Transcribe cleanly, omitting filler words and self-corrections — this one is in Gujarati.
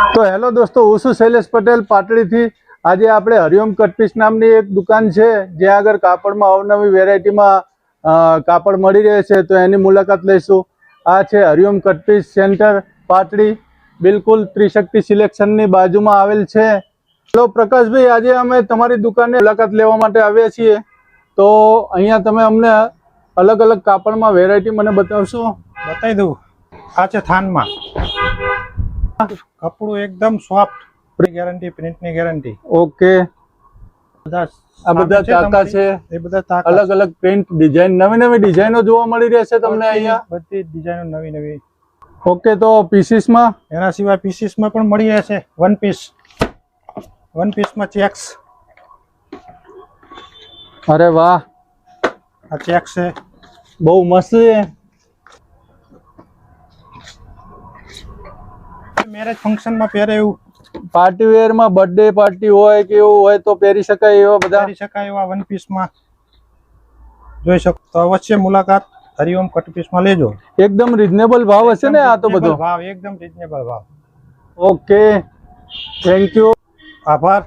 તો હેલો દોસ્તો, હું છું શૈલેષ પટેલ પાટડીથી। આજે આપણે હરિઓમ કટપીસ નામની એક દુકાન છે જ્યાં આગળ કાપડમાં અવનવી વેરાયટીમાં કાપડ મળી રહે છે, તો એની મુલાકાત લઈશું। આ છે હરિઓમ કટપીસ સેન્ટર પાટડી, બિલકુલ ત્રિશક્તિ સિલેક્શનની બાજુમાં આવેલ છે। હેલો પ્રકાશભાઈ, આજે અમે તમારી દુકાનની મુલાકાત લેવા માટે આવ્યા છીએ, તો અહીંયા તમે અમને અલગ અલગ કાપડમાં વેરાયટી મને બતાવશો? બતાવી દઉં। આ છે થાનમાં કપડું એકદમ સોફ્ટ, ગેરંટી, પ્રિન્ટની ગેરંટી। ઓકે, આ બધા તાકા છે, એ બધા તાકા અલગ અલગ પ્રિન્ટ ડિઝાઇન, નવી નવી ડિઝાઇનો જોવા મળી રહેશે તમને અહીંયા? બધી ડિઝાઇનો નવી નવી। ઓકે, તો પીસીસમાં? એના સિવાય પીસીસમાં પણ મળી રહેશે વન પીસમાં ચેક્સ। અરે વાહ, આ ચેક્સ છે, બહુ મસ્ત છે। મેરેજ ફંક્શનમાં પહેરે એવું, પાર્ટી વેરમાં, બર્થડે પાર્ટી હોય કે એવું હોય તો પહેરી શકાય એવા બધા પહેરી શકાય એવા વન પીસમાં જોઈ શકો તો અવશ્ય મુલાકાત હરિઓમ કટપીસમાં લેજો। એકદમ રીઝનેબલ ભાવ હશે ને આ તો બધો? ભાવ એકદમ રીઝનેબલ ભાવ। ઓકે, થેન્ક યુ, આભાર।